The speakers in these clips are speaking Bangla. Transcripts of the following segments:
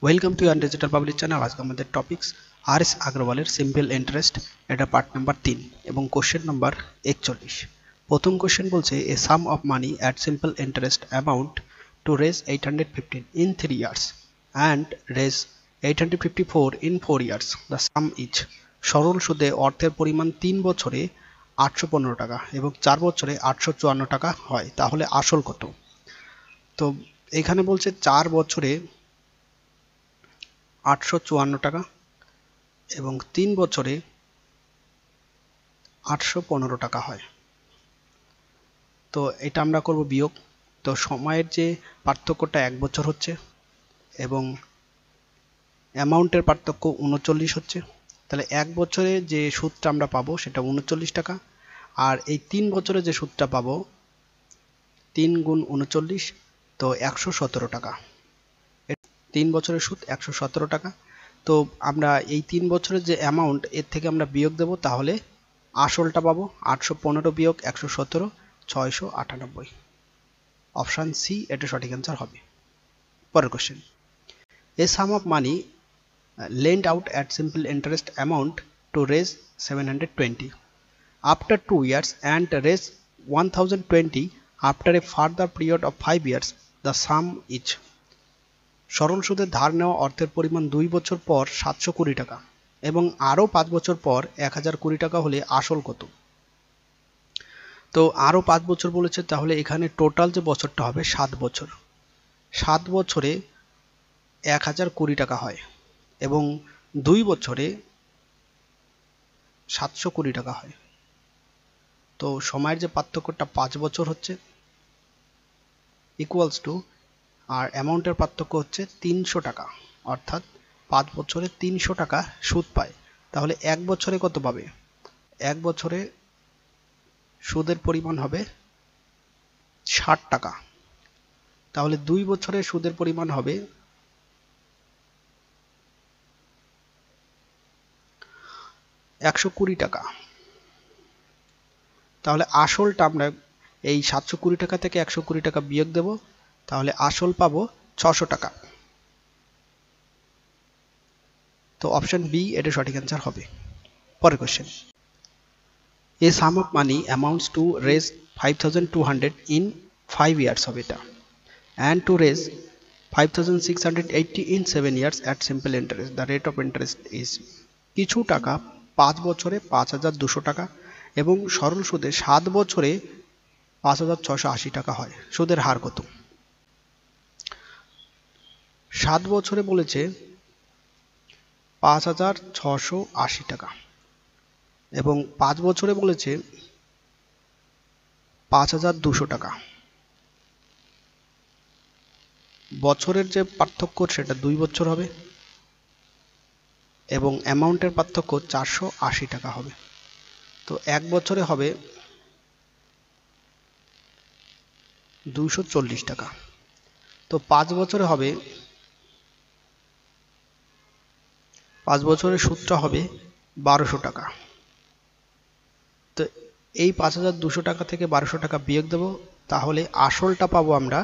Welcome to your digital public channel. আজকে আমাদের টপিকস আর.এস. আগরওয়ালের সিম্পল ইন্টারেস্ট, এটা পার্ট নাম্বার 3 এবং কোশ্চেন নাম্বার 41। প্রথম কোশ্চেন বলছে a sum of money at simple interest amount to rupees 815 in 3 years and rupees 854 in 4 years. The sum is. সরল সুদে অর্থের পরিমাণ 3 বছরে 815 টাকা এবং 4 বছরে 854 টাকা হয়, তাহলে আসল কত? তো এখানে বলছে 4 বছরে 854 টাকা এবং 3 বছরে 815 টাকা হয়। তো এটা আমরা করব বিয়োগ। তো সময়ের যে পার্থক্যটা 1 বছর হচ্ছে এবং অ্যামাউন্টের পার্থক্য 39 হচ্ছে, তাহলে 1 বছরে যে সুদটা আমরা পাবো সেটা 39 টাকা, আর এই 3 বছরে যে সুদটা পাবো 3 গুণ 39, তো 117 টাকা। 3 বছরের সুদ 117 টাকা। তো আমরা এই 3 বছরের যে অ্যামাউন্ট, এর থেকে আমরা বিয়োগ দেব, তাহলে আসলটা পাবো 815 বিয়োগ 117, 698। অপশান সি এটা সঠিক অ্যান্সার হবে। পরের question, a sum of money lent out at simple interest amount to raise 720 after 2 years and raise 1020 after a further period of 5 years. The sum is। সরল সুদে ধার নেওয়া অর্থের পরিমাণ 2 বছর পর 720 টাকা এবং আরও 5 বছর পর 1020 টাকা হলে আসল কত? তো আরও 5 বছর বলেছে, তাহলে এখানে টোটাল যে বছরটা হবে 7 বছর। 7 বছরে 1020 টাকা হয় এবং 2 বছরে 720 টাকা হয়। তো সময়ের যে পার্থক্যটা 5 বছর হচ্ছে ইকুয়ালস টু, আর অ্যামাউন্টের পার্থক্য হচ্ছে 300 টাকা, অর্থাৎ 5 বছরে 300 টাকা সুদ পায়। তাহলে 1 বছরে কত পাবে? 1 বছরে সুদের পরিমাণ হবে 60 টাকা। তাহলে 2 বছরে সুদের পরিমাণ হবে 120 টাকা। তাহলে আসলটা আমরা এই 720 টাকা থেকে 120 টাকা বিয়োগ দেব, তাহলে আসল পাবো 600 টাকা। তো অপশন বি এটা সঠিক অ্যান্সার হবে। পরের question, a sum of money amounts to raise 5200 in 5 years হবে এটা, and to raise 5680 in 7 years at simple interest. The rate of interest is. কিছু টাকা 5 বছরে 5200 টাকা এবং সরল সুদে 7 বছরে 5680 টাকা হয়। সুদের হার কত? 7 বছরে বলেছে 5680 টাকা এবং 5 বছরে বলেছে 5200 টাকা। বছরের যে পার্থক্য সেটা 2 বছর হবে এবং অ্যামাউন্টের পার্থক্য 480 টাকা হবে। তো 1 বছরে হবে 240 টাকা। তো 5 বছরে হবে, 5 বছরের সুদটা হবে 1200 টাকা। তো এই 5200 টাকা থেকে 1200 টাকা বিয়োগ দেব, তাহলে আসলটা পাবো আমরা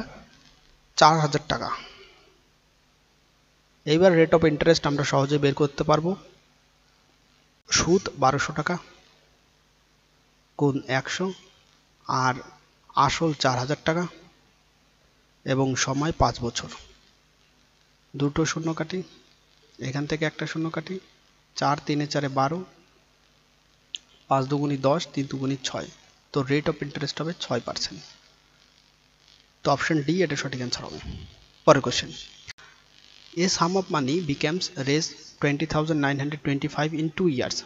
4000 টাকা। এইবার রেট অফ ইন্টারেস্ট আমরা সহজে বের করতে পারবো। সুদ 1200 টাকা গুণ 100 আর আসল 4000 টাকা এবং সময় 5 বছর। দুটো শূন্য কাটি, এখান থেকে একটা শূন্য কাটি, 4 3 4 12, 5 দুগুণি 10, 3 দুগুণি 6। তো রেট অফ ইন্টারেস্ট হবে 6%। তো অপশন ডি এটা সঠিক অ্যান্সার হবে। পরের question, a sum of money becomes raise 20,925 in 2 years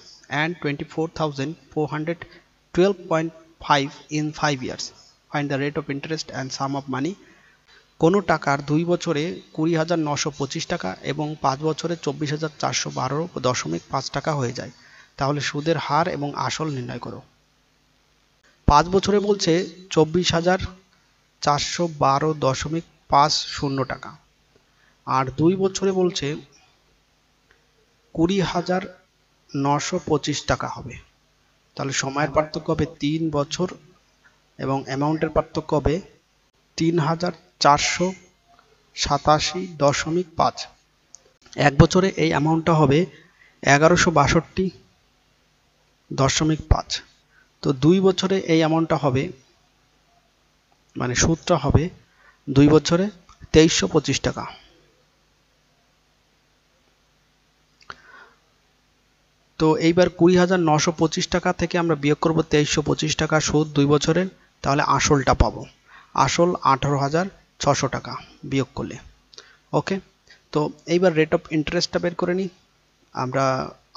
and 24,412.5 in 5 years. Find the rate of interest and sum of money. কোনো টাকার 2 বছরে 20,925 টাকা এবং 5 বছরে 24,412.5 টাকা হয়ে যায়, তাহলে সুদের হার এবং আসল নির্ণয় করো। 5 বছরে বলছে 24,412.50 টাকা আর 2 বছরে বলছে 20,925 টাকা হবে। তাহলে সময়ের পার্থক্য হবে 3 বছর এবং অ্যামাউন্টের পার্থক্য হবে 3,487.5। 1 বছরে এই অ্যামাউন্টটা হবে 1162.5। তো 2 বছরে এই অ্যামাউন্টটা হবে, মানে সুদটা হবে 2 বছরে 2325 টাকা। তো এইবার 20,925 টাকা থেকে আমরা বিয়োগ করব 2325 টাকা সুদ 2 বছরের, তাহলে আসলটা পাবো। আসল 18,600 টাকা বিয়োগ করলে। ওকে, তো এইবার রেট অফ ইন্টারেস্টটা বের করে নিই। আমরা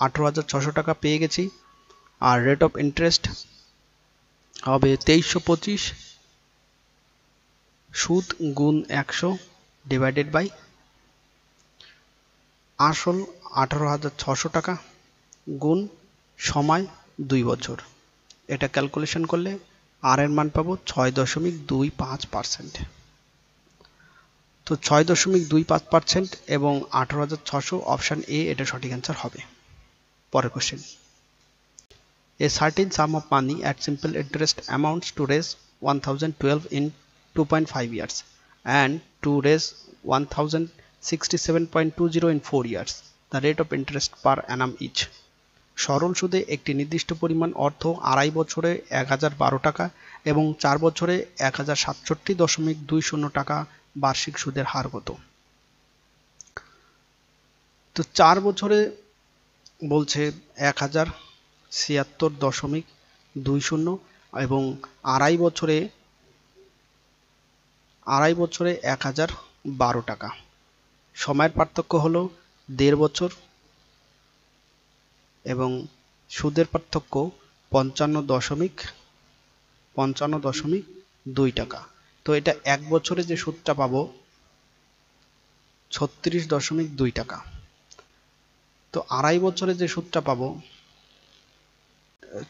18,600 টাকা পেয়ে গেছি, আর রেট অফ ইন্টারেস্ট হবে 2325 সুদ গুণ 100 ডিভাইডেড বাই আসল 18,600 টাকা গুণ সময় 2 বছর। এটা ক্যালকুলেশন করলে আর এর মান পাবো 6.25%। তো 6.25% এবং 18,600, অপশান এ এটা সঠিক অ্যান্সার হবে। পরের question, A certain sum of money at simple interest amounts to raise 1012 in 2.5 years and to raise 1067.20 in 4 years. The rate of interest per annum each. সরল সুদে একটি নির্দিষ্ট পরিমাণ অর্থ 2.5 বছরে 1012 টাকা এবং 4 বছরে 1067.20 টাকা বার্ষিক সুদের হার কত? তো 4 বছরে বলছে 1076.20 এবং 2.5 বছরে 1012 টাকা। সময়ের পার্থক্য হলো 1.5 বছর এবং সুদের পার্থক্য 55.2 টাকা। তো এটা 1 বছরে যে সুদটা পাবো 36.2 টাকা। তো 2.5 বছরে যে সুদটা পাবো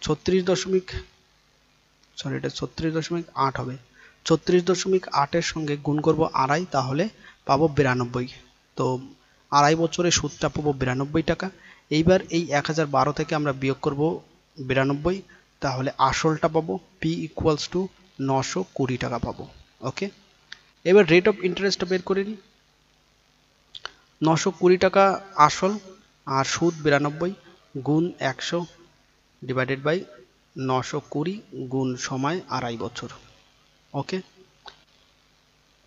36.8 হবে। 36.8 এর সঙ্গে গুণ করব 2.5, তাহলে পাবো 92। তো 2.5 বছরে সুদটা পাবো 92 টাকা। এইবার এই 1012 থেকে আমরা বিয়োগ করব 92, তাহলে আসলটা পাবো P = 920 টাকা পাবো। ওকে, এবার রেট অফ ইন্টারেস্টটা বের করে নিই। 920 টাকা আসল আর সুদ 92 গুণ 100 ডিভাইডেড বাই 920 গুণ সময় 2.5 বছর। ওকে,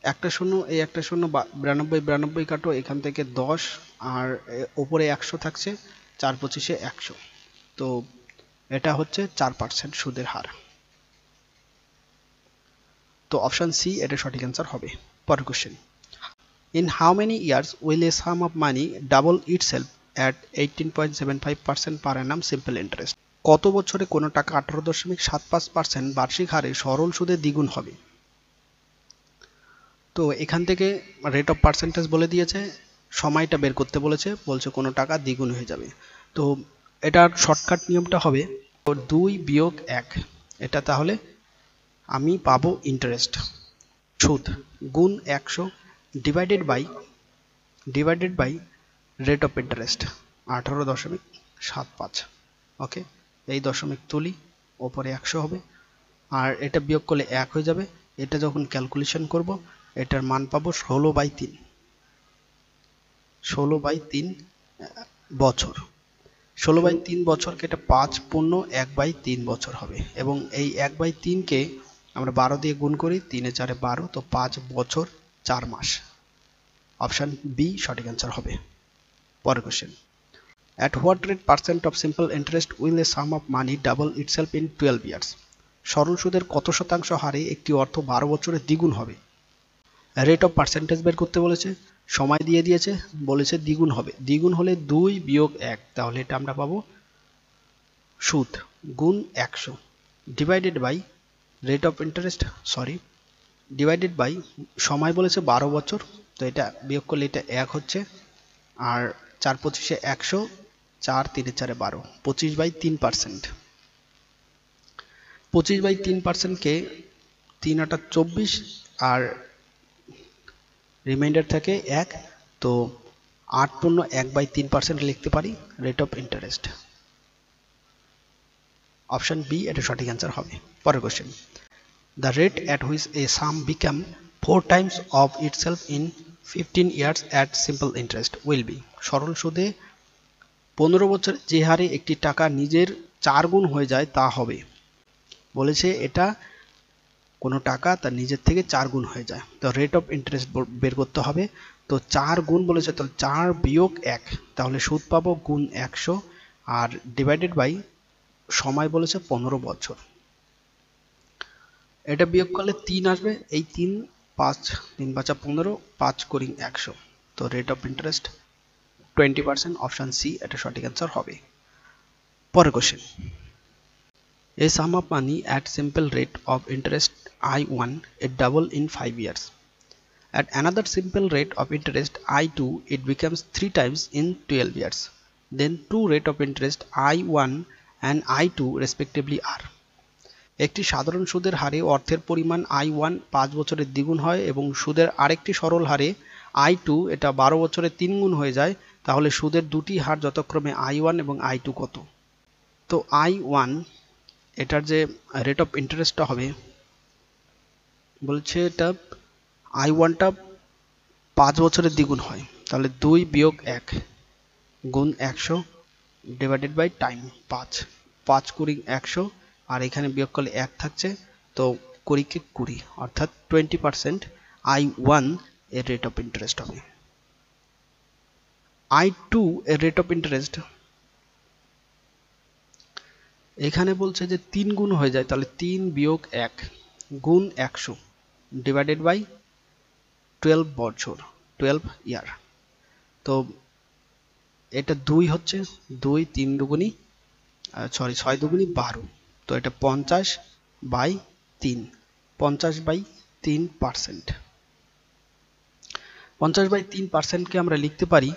একটা শূন্য, এই একটা শূন্য, 92 কাটো, এখান থেকে 10 আর উপরে 100 থাকছে, 4 25 100। তো এটা হচ্ছে 4% সুদের হার। তো অপশন সি এটা সঠিক অ্যান্সার হবে। পরের question, in how many years will A sum of money double itself at 18.75% per Anam simple interest? কত বছরে কোনো টাকা 18.75% বার্ষিক হারে সরল সুদে দ্বিগুণ হবে? তো এখান থেকে রেট অফ পার্সেন্টেজ বলে দিয়েছে, সময়টা বের করতে বলেছে, বলছে কোনো টাকা দ্বিগুণ হয়ে যাবে। তো এটার শর্টকাট নিয়মটা হবে 2 বিয়োগ 1। এটা তাহলে আমি পাবো ইন্টারেস্ট সুদ গুণ 100 divided by rate of interest 18.75। Okay, এই দশমিক তুলি, ওপরে 100 হবে, আর এটা বিয়োগ করলে 1 হয়ে যাবে। এটা যখন ক্যালকুলেশন করব এটার মান পাবো 16/3। 16/3 বছর। 16/3 বছরকে এটা 5 পূর্ণ 1/3 বছর হবে, এবং এই 1/3 কে আমরা 12 দিয়ে গুণ করি, 3 এ 4 এ 12, তো 5 বছর 4 মাস। অপশন বি সঠিক অ্যান্সার হবে। পরের question, at what rate percent of simple interest will a sum of money double itself in 12 years? সরল সুদের কত শতাংশ হারে একটি অর্থ 12 বছরে দ্বিগুণ হবে? রেট অফ পার্সেন্টেজ বের করতে বলেছে, সময় দিয়ে দিয়েছে, বলেছে দ্বিগুণ হবে। দ্বিগুণ হলে 2 বিয়োগ 1, তাহলে এটা আমরা পাবো সুদ গুণ 100 divided by rate of interest, divided by সময় বলেছে 12 বছর, তো এটা বিয়োগ করলে এটা 1 হচ্ছে, আর 4 25 100, 4 3 এ 4 এ 12, 25/3%। 25/3% কে 3 8 24, আর রিমাইন্ডার থাকে 1, তো 8 পূর্ণ 1/3% লিখতে পারি rate of interest. Option B এটা সঠিক অ্যান্সার হবে। পরের কোশ্চেন, the rate at which a sum become 4 times of itself in 15 years at simple interest will be, সরল সুদে 15 বছর যে হারে একটি টাকা নিজের 4 গুণ হয়ে যায় তা হবে। বলেছে এটা কোনো টাকা তার নিজের থেকে 4 গুণ হয়ে যায়, তো রেট অফ ইন্টারেস্ট বের করতে হবে। তো 4 গুণ বলেছে, তাহলে 4 বিয়োগ 1, তাহলে সুদ পাবো গুণ 100 আর ডিভাইডেড বাই সময় বলেছে 15 বছর। এটা বিয়োগ করলে 3 আসবে, এই 3 5 3 5 15, 5 করি 100, তো rate of interest 20%, option C এটা সঠিক অ্যান্সার হবে। পরের question, a sum of money at simple rate of interest I1 it double in 5 years. At another simple rate of interest I2 it becomes 3 times in 12 years. Then two rate of interest I1 and I2 respectively are. একটি সাধারণ সুদের হারে অর্থের পরিমাণ I1 5 বছরের দ্বিগুণ হয় এবং সুদের আরেকটি সরল হারে I2 এটা 12 বছরে 3 গুণ হয়ে যায়, তাহলে সুদের দুটি হার যথাক্রমে I1 এবং I2 কত? তো I1 এটার যে রেট অফ ইন্টারেস্টটা হবে, বলছে এটা I1টা 5 বছরের দ্বিগুণ হয়, তাহলে 2 বিয়োগ 1 গুণ 100 ডিভাইডেড বাই টাইম 5, 5 কুড়ি 100 আর এখানে বিয়োগ করলে 1 থাকছে, তো 20 কে 20 অর্থাৎ 20% I1 এর রেট অফ ইন্টারেস্ট হবে। I2 এর রেট অফ ইন্টারেস্ট এখানে বলছে যে 3 গুণ হয়ে যায়, তাহলে 3 বিয়োগ 1 গুণ 100 ডিভাইডেড বাই 12 বছর 12 ইয়ার, তো এটা 2 হচ্ছে 2 3 দুগুণী 6 দুগুণী 12, তো এটা 50 বাই 3 50/3%। 50/3% কে আমরা লিখতে পারি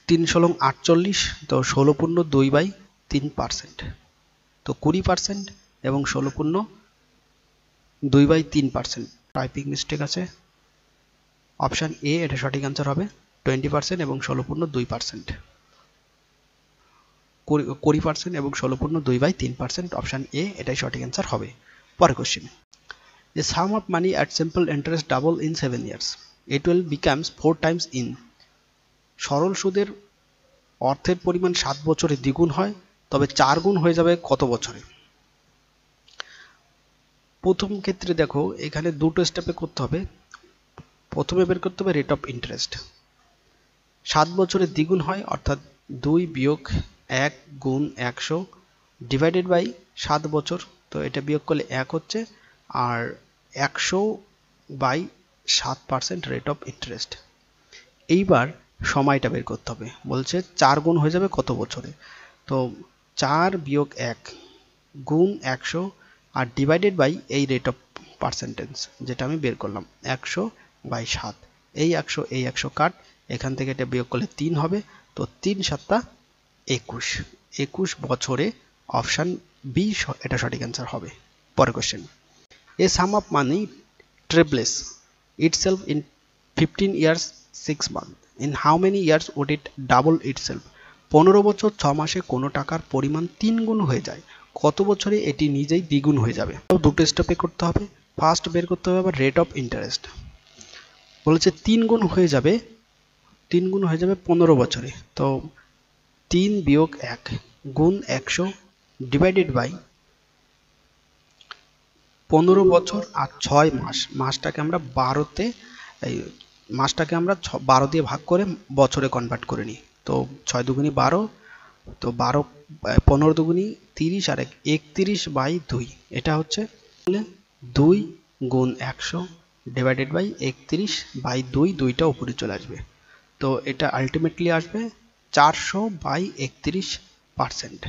3 ষোলং 48, তো 16 পূর্ণ 2/3%, তো 20% এবং 16 পূর্ণ 2/3%। টাইপিং মিস্টেক আছে, অপশন এ এটা সঠিক অ্যান্সার হবে 20% এবং 16 পূর্ণ 2%, 20% এবং 16 পূর্ণ 2/3%, অপশন এ এটাই সঠিক অ্যান্সার হবে। পরের কোশ্চেন, the sum of money at simple interest double in 7 years it will becomes 4 times in, সরল সুদের অর্থের পরিমাণ 7 বছরে দ্বিগুণ হয়, তবে 4 গুণ হয়ে যাবে কত বছরে? প্রথম ক্ষেত্রে দেখো এখানে দুটো স্টেপে করতে হবে। প্রথমে বের করতে হবে রেট অফ ইন্টারেস্ট, 7 বছরে দ্বিগুণ হয় অর্থাৎ 2 বিয়োগ 1 গুণ 100 ডিভাইডেড বাই 7 বছর, তো এটা বিয়োগ করলে 1 হচ্ছে আর 100/7% রেট অফ ইন্টারেস্ট। এইবার সময়টা বের করতে হবে, বলছে 4 গুণ হয়ে যাবে কত বছরে, তো 4 বিয়োগ 1 গুণ 100 আর ডিভাইডেড বাই এই রেট অফ পার্সেন্টেজ যেটা আমি বের করলাম 100/7, এই 100 এই 100 কাট, এখান থেকে এটা বিয়োগ করলে 3 হবে, তো 3 7 21, 21 বছরে, অপশন বি এটা সঠিক অ্যান্সার হবে। পরের question, a sum of money triples itself in 15 years 6 months, in how many years would it double itself? 15 বছর 6 মাসে কোনো টাকার পরিমাণ 3 গুণ হয়ে যায়, কত বছরে এটি নিজেই দ্বিগুণ হয়ে যাবে? তো দুটো স্টেপে করতে হবে। ফার্স্ট বের করতে হবে আবার রেট অফ ইন্টারেস্ট, বলেছে 3 গুণ হয়ে যাবে 15 বছরে, তো 3 বিয়োগ 1 গুণ 100 ডিভাইডেড বাই 15 বছর আর 6 মাস, মাসটাকে আমরা 12তে মাসটাকে আমরা 12 দিয়ে ভাগ করে বছরে কনভার্ট করে নিই, তো 6 দুগুণী 12, তো 12 15 দুগুণী 30 আর 31/2, এটা হচ্ছে 2 গুণ 100 ডিভাইডেড বাই 31/2, দুইটা উপরে চলে আসবে, তো এটা আলটিমেটলি আসবে 400/31%,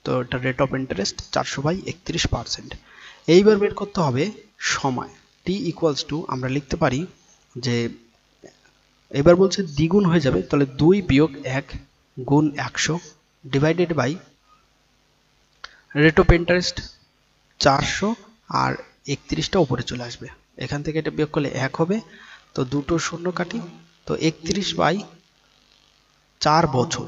তো এটা রেট অফ ইন্টারেস্ট 400/31%। এইবার বের করতে হবে সময়, t ইকুয়ালস টু আমরা লিখতে পারি যে এবার বলছে দ্বিগুণ হয়ে যাবে, তাহলে 2 বিয়োগ 1 গুণ 100 divided by rate of interest 400 আর 31টা উপরে চলে আসবে, এখান থেকে এটা বিয়োগ করলে 1 হবে, তো দুটো শূন্য কাটি, তো 31/4 বছর,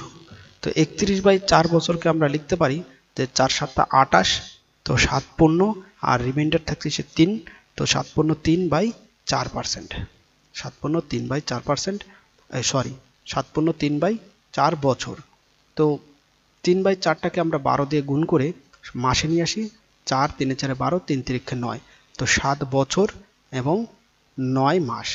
তো 31/4 বছরকে আমরা লিখতে পারি যে 4 7 28, তো 7 পূর্ণ আর রিমাইন্ডার থাকছে 3, তো 7 পূর্ণ 3/4%, 7/3/4%, সরি 7/3/4 বছর। তো 3/4টাকে আমরা 12 দিয়ে গুণ করে মাসে নিয়ে আসি, 4 3 4 12, 3 3 9, তো 7 বছর এবং 9 মাস।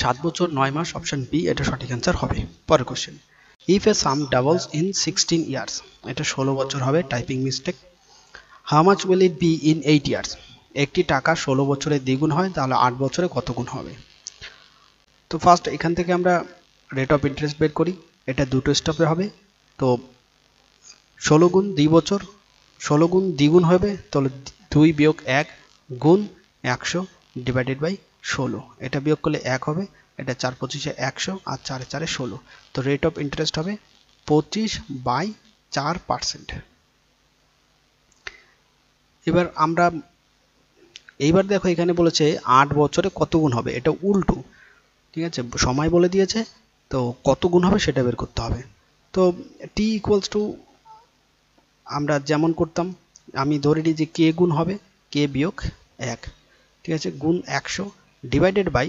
7 বছর 9 মাস, অপশন বি এটা সঠিক অ্যান্সার হবে। পরের question, if a some doubles in 16 years, এটা 16 বছর হবে, typing mistake. How much will it be in 8 years, একটি টাকা 16 বছরে দ্বিগুণ হয়, তাহলে 8 বছরে কত গুণ হবে? তো ফার্স্ট এখান থেকে আমরা রেট অফ ইন্টারেস্ট বের করি, এটা দুটো স্টেপে হবে। তো 16 গুণ 2 বছর, 16 গুণ দ্বিগুণ হবে, তাহলে 2 বিয়োগ 1 গুণ 100 ডিভাইডেড বাই 16, এটা বিয়োগ করলে 1 হবে, এটা 4 25 100 আর 4 4 16, তো রেট অফ ইন্টারেস্ট হবে 25/4%। এবার আমরা এইবার দেখো এখানে বলেছে 8 বছরে কত গুণ হবে, এটা উল্টো, ঠিক আছে, সময় বলে দিয়েছে, তো কত গুণ হবে সেটা বের করতে হবে। তো টি ইকুয়ালস টু আমরা যেমন করতাম, আমি ধরে নিই যে কে গুণ হবে কে বিয়োগ 1, ঠিক আছে, গুণ 100 divided by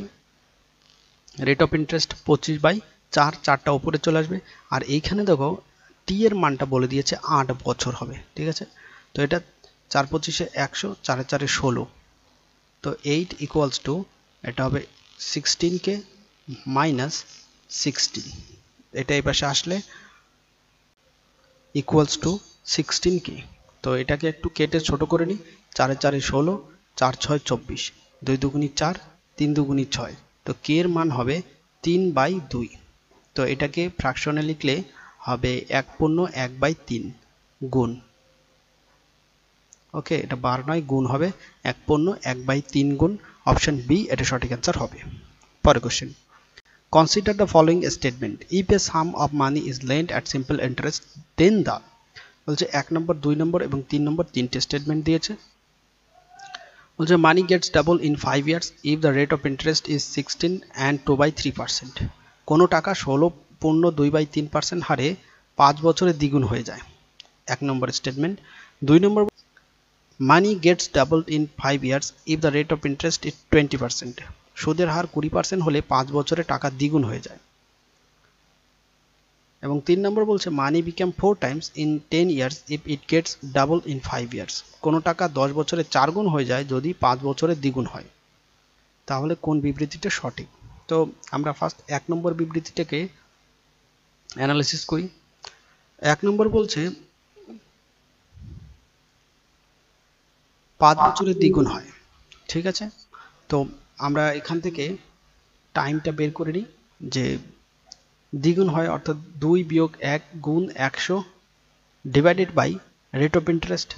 rate of interest 25/4, 4টা উপরে চলে আসবে, আর এইখানে দেখো টি এর মানটা বলে দিয়েছে 8 বছর হবে, ঠিক আছে, তো এটা 4 25 100, 4 4 16, তো 8 ইকুয়ালস টু এটা হবে 16k মাইনাস 16, এটা এই পাশে আসলে ইকুয়ালস টু 16k, তো এটাকে একটু কেটে ছোট করে নিই, 4 4 16, 4 6 24, 2 2 4, 3 2 6, তো কে এর মান হবে 3/2, তো এটাকে ফ্র্যাকশনে লিখলে হবে 1/1/3 গুণ, ওকে, এটা বার নয় গুণ হবে 1/1/3 গুণ, অপশন বি এটা সঠিক অ্যান্সার হবে। পরের question, consider the following statement, if a sum of money is lend at simple interest then the, বলছে 1 নম্বর 2 নম্বর এবং 3 নম্বর তিনটে স্টেটমেন্ট দিয়েছে। বলছে money gets double in 5 years if the rate of interest is 16 and 2/3%, কোনো টাকা 16.2/3% হারে 5 বছরে দ্বিগুণ হয়ে যায়, 1 number statement. 2 number, money gets double in 5 years if the rate of interest is 20%, সুদের হার 20% হলে 5 বছরে টাকা দ্বিগুণ হয়ে যায়। এবং 3 নম্বর বলছে money become 4 times in 10 years if it gets double in 5 years, কোনো টাকা 10 বছরে 4 গুণ হয়ে যায় যদি 5 বছরে দ্বিগুণ হয়, তাহলে কোন বিবৃতিটা সঠিক? তো আমরা ফার্স্ট 1 নম্বর বিবৃতিটাকে অ্যানালাইসিস করি। 1 নম্বর বলছে 5 বছরে দ্বিগুণ হয়, ঠিক আছে, তো আমরা এখান থেকে টাইমটা বের করে নিই, যে দ্বিগুণ হয় অর্থাৎ 2 বিয়োগ 1 গুণ 100 divided by rate of interest,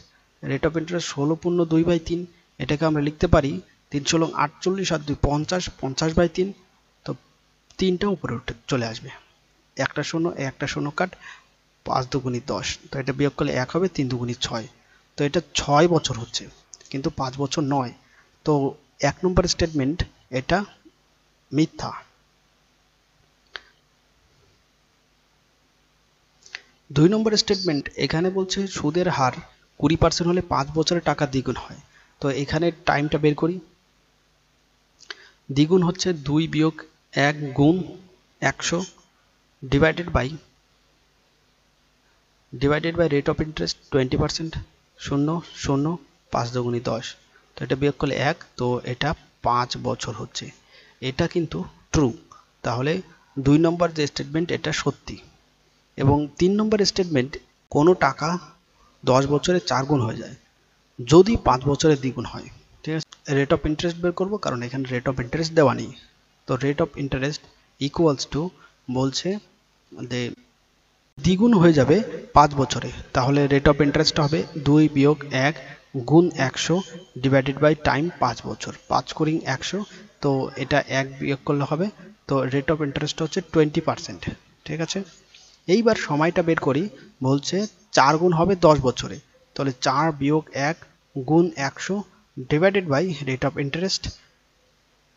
rate of interest 16.2/3, এটাকে আমরা লিখতে পারি 3 16 48 আর 2 50, 50/3, তো 3টা উপরে উঠে চলে আসবে, একটা শূন্য একটা শূন্য কাট, 5 2 10, তো এটা বিয়োগ করলে 1 হবে, 3 2 6, তো এটা 6 বছর হচ্ছে কিন্তু 5 বছর নয়, তো 1 নম্বর স্টেটমেন্ট এটা মিথ্যা। 2 নম্বর স্টেটমেন্ট এখানে বলছে সুদের হার 20% হলে 5 বছরে টাকা দ্বিগুণ হয়, তো এখানে টাইমটা বের করি, দ্বিগুণ হচ্ছে 2 বিয়োগ 1 গুণ 100 divided by rate of interest 20%, 0 0 5 2 10, তো এটা বিয়োগ করলে 1, তো এটা 5 বছর হচ্ছে, এটা কিন্তু ট্রু, তাহলে 2 নম্বর যে স্টেটমেন্ট এটা সত্যি। এবং 3 নম্বর স্টেটমেন্ট কোনো টাকা 10 বছরে 4 গুণ হয়ে যায় যদি 5 বছরে দ্বিগুণ হয়, ঠিক আছে, রেট অফ ইন্টারেস্ট বের করব কারণ এখানে রেট অফ ইন্টারেস্ট দেওয়া নেই, তো rate of interest equals two বলছে যে দ্বিগুণ হয়ে যাবে 5 বছরে, তাহলে রেট অফ ইন্টারেস্ট হবে 2 বিয়োগ 1 গুণ 100 ডিভাইডেড বাই টাইম 5 বছর, 5 করিং 100, তো এটা 1 বিয়োগ করলে হবে, তো রেট অফ ইন্টারেস্ট হচ্ছে 20%, ঠিক আছে। এইবার সময়টা বের করি, বলছে 4 গুণ হবে 10 বছরে, তাহলে 4 বিয়োগ 1 গুণ 100 divided by rate of interest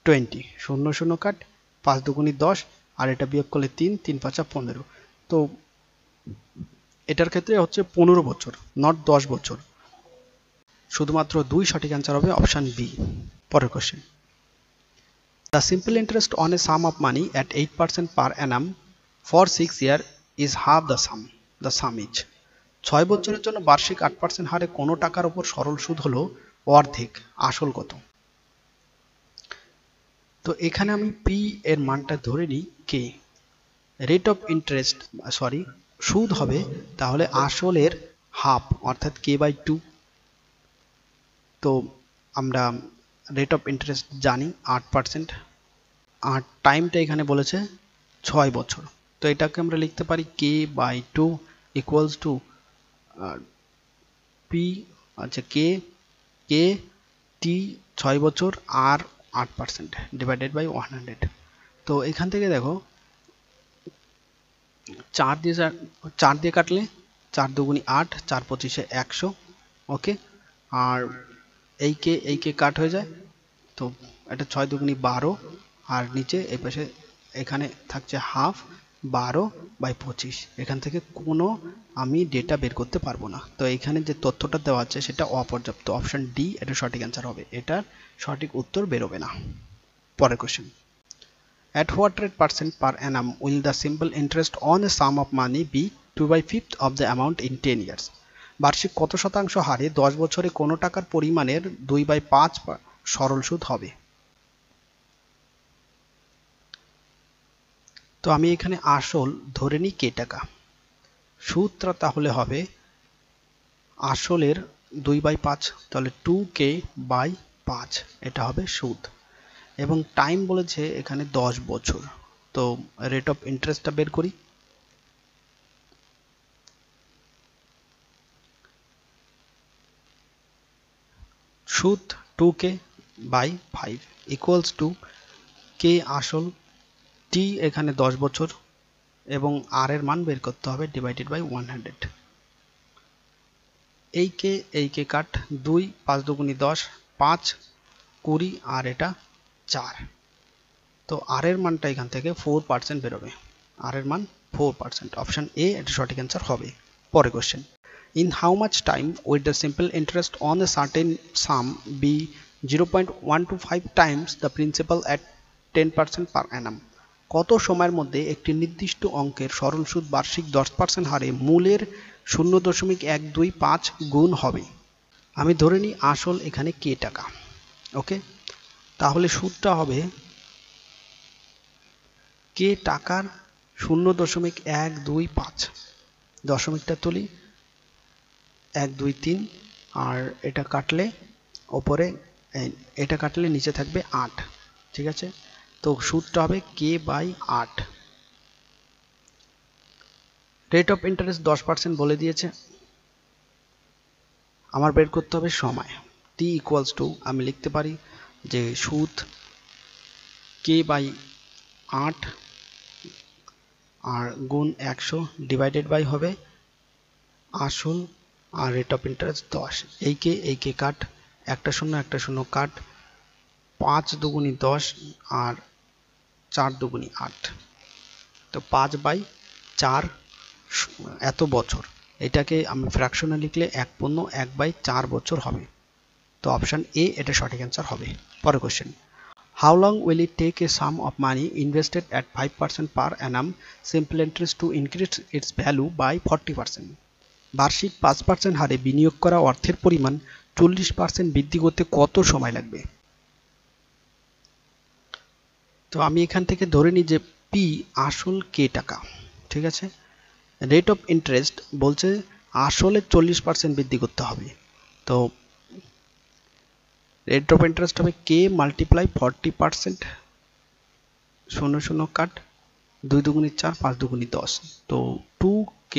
20, 0 0 cut, 5 2 10, আর এটা বিয়োগ করলে 3 3 5 15, তো এটার ক্ষেত্রে হচ্ছে 15 বছর, নট 10 বছর। শুধুমাত্র 2 সঠিক অ্যান্সার হবে অপশন বি। পরের question, the simple interest on a sum of money at 8% per Anam for 6 year is half the some. The sum is. 6 বছরের জন্য বার্ষিক 8% হারে কোনো টাকার উপর সরল সুদ হলো অর্ধেক, আসল কত? তো এখানে আমি পি এর মানটা ধরে নিই কে। রেট অফ ইন্টারেস্ট সুদ হবে তাহলে আসলের হাফ অর্থাৎ k/2। তো আমরা রেট অফ ইন্টারেস্ট জানি 8%, আর টাইমটা এখানে বলেছে 6 বছর। তো এটাকে আমরা লিখতে পারি k/2 ইকুয়ালস টু পি, আচ্ছা কে টি 6 বছর আর 8% ডিভাইডেড বাই 100। তো এখান থেকে দেখো 4 দিয়ে কাটলে 4 দুগুণি 8, 4 পঁচিশে 100। ওকে, আর এই কে কাট হয়ে যায়, তো এটা 6 দুগুণি 12, আর নিচে এই পাশে এখানে থাকছে হাফ 12/25। এখান থেকে কোনো আমি ডেটা বের করতে পারবো না। তো এখানে যে তথ্যটা দেওয়া আছে সেটা অপর্যাপ্ত। অপশন ডি এটা সঠিক অ্যান্সার হবে, এটার সঠিক উত্তর বেরোবে না। পরের question, at what rate percent per annum will the simple interest on a sum of money be 2/5 of the amount in 10 years? বার্ষিক কত শতাংশ হারে 10 বছরে কোনো টাকার পরিমাণের 2/5 সরল সুদ হবে? তো আমি এখানে আসল ধরে নিই কে টাকা, সুদটা তাহলে হবে আসলের 2/5, তাহলে 2k/5, এটা হবে সুদ। এবং টাইম বলেছে এখানে 10 বছর। তো রেট অফ ইন্টারেস্টটা বের করি। সুদ 2k/5 ইকুয়ালস টু কে আসল, টি এখানে 10 বছর, এবং আর এর মান বের করতে হবে ডিভাইডেড বাই 100। এই কে কাট 2, 5 দুগুণি 10, 5 20, আর এটা 4। তো আর এর মানটা এখান থেকে 4% বেরোবে, আর এর মান 4%। অপশন এ এটা সঠিক অ্যান্সার হবে। পরের question, in how much time would the simple interest on a certain sum be 0.125 times the principal at 10% per annum? কত সময়ের মধ্যে একটি নির্দিষ্ট অঙ্কের সরল সুদ বার্ষিক 10% হারে মূলের 0.125 গুণ হবে? আমি ধরে নিই আসল এখানে কে টাকা। ওকে, তাহলে সুদটা হবে কে টাকার 0.125, দশমিকটা তুলি 1 2 3, আর এটা কাটলে ওপরে, এটা কাটলে নিচে থাকবে 8। ঠিক আছে, তো সুদটা হবে k/8। রেট অফ ইন্টারেস্ট 10% বলে দিয়েছে, আমার বের করতে হবে সময়। t ইকুয়ালস টু আমি লিখতে পারি যে সুদ k/8 আর গুণ 100 ডিভাইডেড বাই হবে আসল আর রেট অফ ইন্টারেস্ট 10। এই কে কাট, একটা শূন্য কাট, 5 দুগুণি 10 আর 4 দুগুণি 8। তো 5/4 এত বছর, এটাকে আমরা ফ্র্যাকশনে লিখলে 1/4 বছর হবে। তো অপশন এ এটা সঠিক অ্যান্সার হবে। পরের question, how long will it take a sum of money invested at 5% per annum simple interest to increase its value by 40%? বার্ষিক 5% হারে বিনিয়োগ করা অর্থের পরিমাণ 40% বৃদ্ধি করতে কত সময় লাগবে? তো আমি এখান থেকে ধরে নিই যে পি আসল কে টাকা। ঠিক আছে, রেট অফ ইন্টারেস্ট বলছে আসলে 40% বৃদ্ধি করতে হবে। তো রেট অফ ইন্টারেস্ট হবে কে মাল্টিপ্লাই 40%, 0 কাট, 2 দুগুণি 4, 5 দুগুণি 10। তো 2k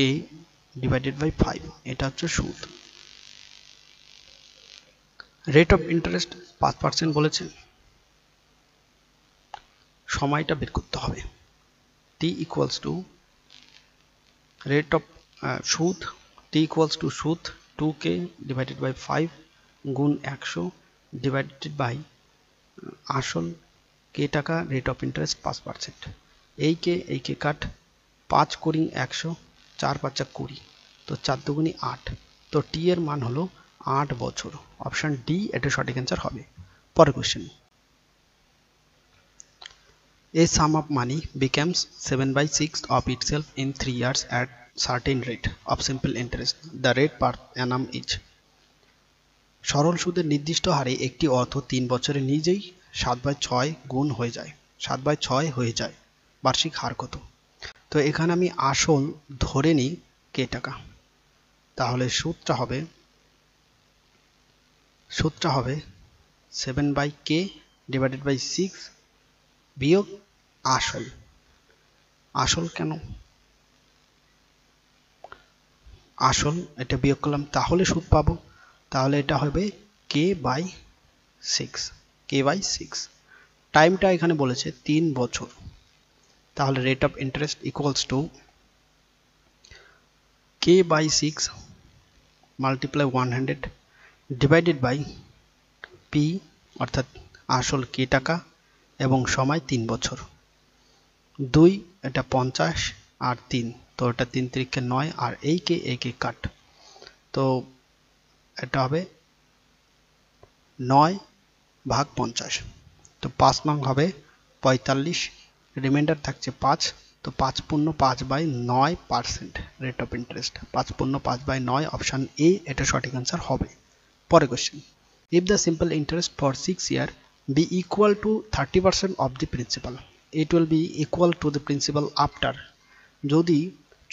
ডিভাইডেড বাই 5, এটা হচ্ছে সুদ। রেট অফ ইন্টারেস্ট 5% বলেছে, সময়টা বের করতে হবে। t equals to rate of সুদ, t ইকুয়ালস টু সুদ 2k ডিভাইডেড বাই 5 গুণ 100 ডিভাইডেড বাই আসল কে টাকা, রেট অফ ইন্টারেস্ট 5%। এই কে কাট, 5 কুড়ি 100, 4 5 20, তো 4 দুগুণি 8। তো টি এর মান হলো 8 বছর, অপশন ডি এটা সঠিক অ্যান্সার হবে। পরের question, a sum of money becomes 7/6 of itself in 3 years at certain rate of simple interest. The rate per annum is. সরল সুদের নির্দিষ্ট হারে একটি অর্থ 3 বছরে নিজেই 7/6 গুণ হয়ে যায়, 7/6 হয়ে যায়। বার্ষিক হার কত? তো এখানে আমি আসল ধরে নিই কে টাকা, তাহলে সূত্রটা হবে 7/k ডিভাইডেড বাই 6 বিয়োগ আসল। আসল কেন? আসল এটা বিয়োগ করলাম তাহলে সুদ পাবো, তাহলে এটা হবে k/6। টাইমটা এখানে বলেছে 3 বছর, তাহলে rate of interest equals to k/6 multiply 100 divided by P অর্থাৎ আসল কে টাকা এবং সময় 3 বছর। 2 এটা 50 আর 3, তো এটা 3 3 9 আর এই কে কাট, তো এটা হবে 9/50, তো 5 নং হবে 45, রিমাইন্ডার থাকছে 5, তো 5 পূর্ণ 5/9% রেট অফ ইন্টারেস্ট, 5 পূর্ণ 5/9 অপশন এ এটা সঠিক অ্যান্সার হবে। পরের question, if the simple interest for 6 years be equal to 30% of the principal, it will be equal to the principal after. যদি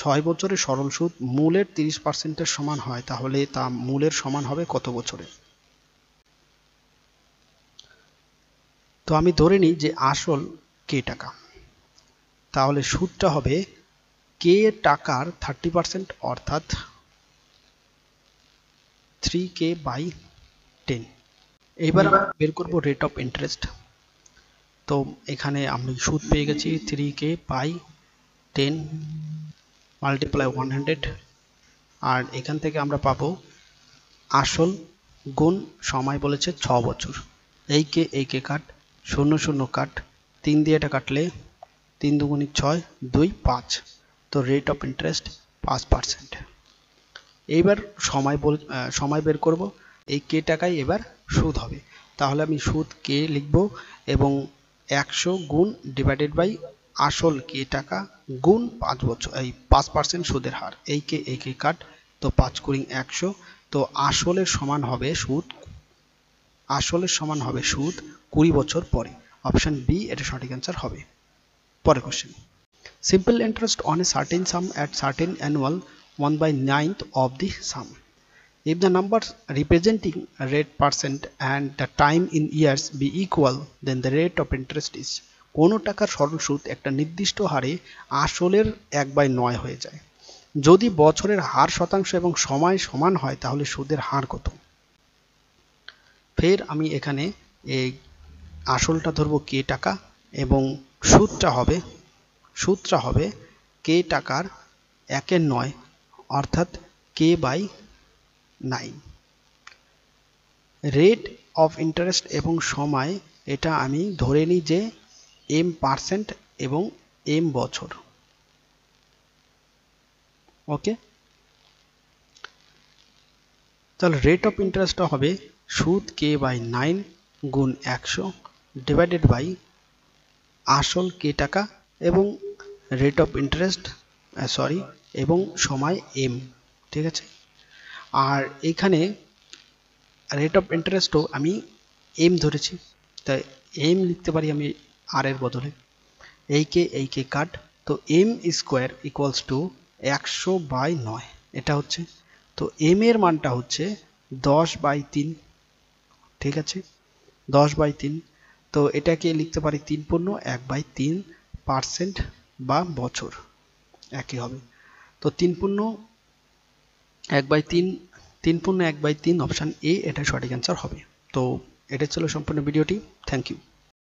6 বছরের সরল সুদ মূলের 30% এর সমান হয় তাহলে তা মূলের সমান হবে কত বছরে? তো আমি ধরে নিই যে আসল কে টাকা, তাহলে সুদটা হবে কে টাকার 30% অর্থাৎ 3k/10। এবার আমরা বের করব রেট অফ ইন্টারেস্ট, তো এখানে আমি সুদ পেয়ে গেছি 3k/10 মাল্টিপ্লাই 100, আর এখান থেকে আমরা পাবো আসল গুণ সময় বলেছে 6 বছর, এই কে কাট 0 0 কাট, 3 দিয়ে এটা কাটলে 3 দুগুণে 6 2 5, তো রেট অফ ইন্টারেস্ট 5%। এইবার সময় বের করব, এই কে টাকায় এবার সুদ হবে, তাহলে আমি সুদ কে লিখব এবং 100 গুণ ডিভাইডেড বাই আসল কে টাকা গুণ 5 বছর, এই 5% সুদের হার, এই কে কাট, তো 5 × 100, তো আসলের সমান হবে সুদ 20 বছর পরে, অপশন বি এটা সঠিক অ্যান্সার হবে। পরের question, simple interest on a certain sum at certain annual 1/9th of the sum. If the numbers representing rate percent and the time in years be equal, then the rate of interest is. কোন টাকার সরল সুদ একটা নির্দিষ্ট হারে আসলের 1/9 হয়ে যায়, যদি বছরের হার শতাংশ এবং সময় সমান হয় তাহলে সুদের হার কত? ফের আমি এখানে এই আসলটা ধরবো কে টাকা এবং সুদটা হবে কে টাকার 1/9 অর্থাৎ k/9। রেট অফ ইন্টারেস্ট এবং সময় এটা আমি ধরে নিই যে m% এবং m বছর, ওকে। তাহলে রেট অফ ইন্টারেস্টটা হবে সুদ k/9 গুণ 100 ডিভাইডেড বাই আসল কে টাকা এবং রেট অফ ইন্টারেস্ট এবং সময় m, ঠিক আছে। আর এখানে রেট অফ ইন্টারেস্টও আমি m ধরেছি, তাই m লিখতে পারি আমি r এর বদলে, এই কে কাট, তো m স্কোয়ার ইকুয়ালস টু 100/9 এটা হচ্ছে, তো m এর মানটা হচ্ছে 10/3, ঠিক আছে, 10/3, তো এটাকে লিখতে পারি 3 পূর্ণ 1/3% বা বছর একই হবে, তো 3 পূর্ণ 1/3 অপশন এ এটা সঠিক অ্যান্সার হবে। তো এটা ছিল সম্পূর্ণ ভিডিওটি, থ্যাংক ইউ।